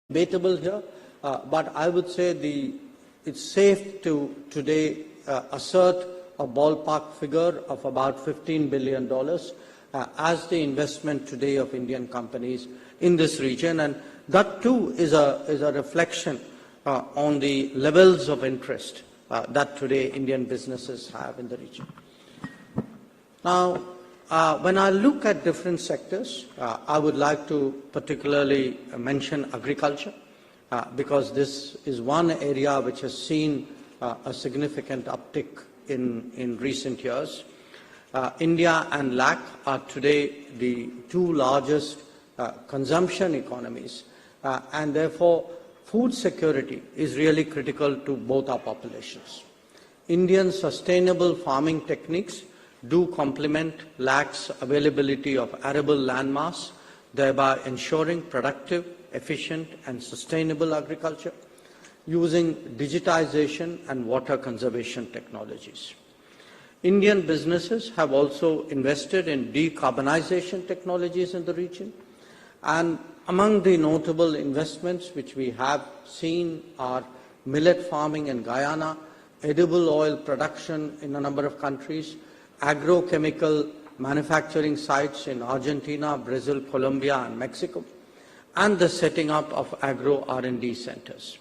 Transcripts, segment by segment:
debatable here, but I would say it's safe to today assert a ballpark figure of about $15 billion as the investment today of Indian companies in this region, and that too is a reflection on the levels of interest that today Indian businesses have in the region. Now, when I look at different sectors, I would like to particularly mention agriculture, because this is one area which has seen a significant uptick in recent years. India and LAC are today the two largest consumption economies, and therefore food security is really critical to both our populations. Indian sustainable farming techniques do complement LAC's availability of arable landmass, thereby ensuring productive, efficient and sustainable agriculture using digitization and water conservation technologies. Indian businesses have also invested in decarbonization technologies in the region, and among the notable investments which we have seen are millet farming in Guyana, edible oil production in a number of countries, agrochemical manufacturing sites in Argentina, Brazil, Colombia and Mexico, and the setting up of agro R&D centers.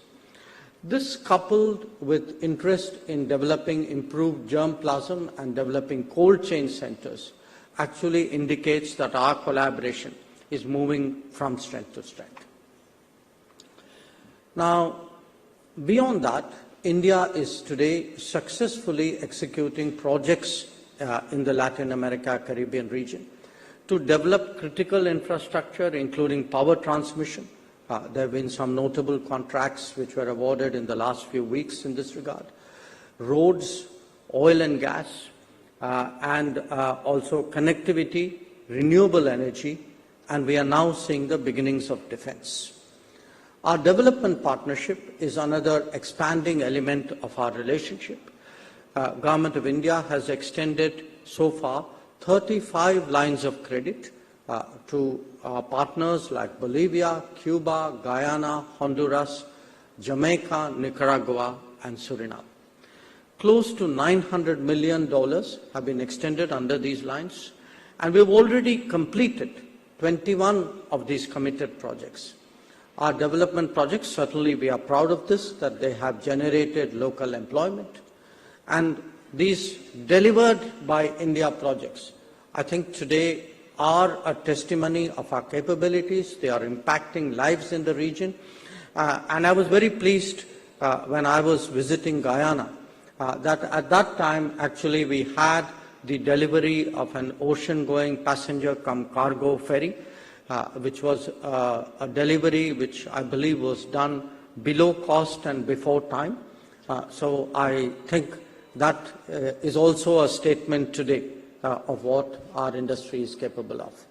This, coupled with interest in developing improved germplasm and developing cold chain centers, actually indicates that our collaboration is moving from strength to strength. Now, beyond that, India is today successfully executing projects in the Latin America, Caribbean region to develop critical infrastructure, including power transmission. There have been some notable contracts which were awarded in the last few weeks in this regard. Roads, oil and gas, and also connectivity, renewable energy, and we are now seeing the beginnings of defense. Our development partnership is another expanding element of our relationship. Government of India has extended so far 35 lines of credit to partners like Bolivia, Cuba, Guyana, Honduras, Jamaica, Nicaragua and Suriname. Close to $900 million have been extended under these lines, and we've already completed 21 of these committed projects. Our development projects, certainly we are proud of this, that they have generated local employment. And these delivered by India projects, I think today are a testimony of our capabilities. They are impacting lives in the region. And I was very pleased when I was visiting Guyana, that at that time actually we had the delivery of an ocean-going passenger cum cargo ferry, which was a delivery which I believe was done below cost and before time. So I think that is also a statement today of what our industry is capable of.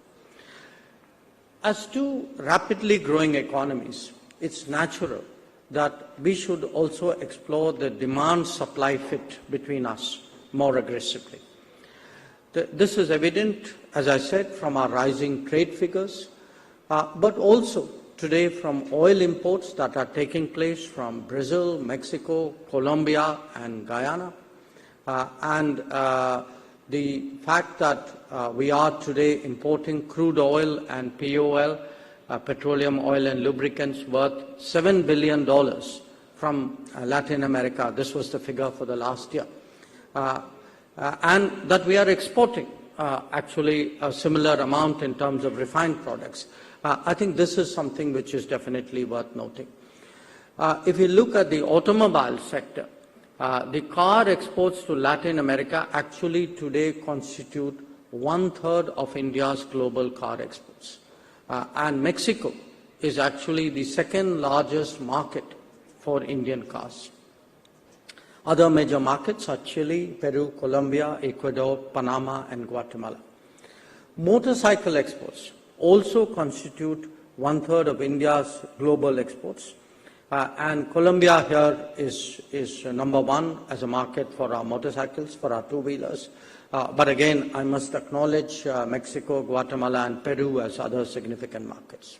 As to rapidly growing economies, it's natural that we should also explore the demand-supply fit between us more aggressively. This is evident, as I said, from our rising trade figures, but also today from oil imports that are taking place from Brazil, Mexico, Colombia and Guyana. And the fact that we are today importing crude oil and POL, petroleum oil and lubricants, worth $7 billion from Latin America. This was the figure for the last year. And that we are exporting actually a similar amount in terms of refined products. I think this is something which is definitely worth noting. If you look at the automobile sector, the car exports to Latin America actually today constitute 1/3 of India's global car exports. And Mexico is actually the second largest market for Indian cars. Other major markets are Chile, Peru, Colombia, Ecuador, Panama and Guatemala. Motorcycle exports also constitute 1/3 of India's global exports. And Colombia here is number one as a market for our motorcycles, for our two-wheelers. But again, I must acknowledge Mexico, Guatemala and Peru as other significant markets.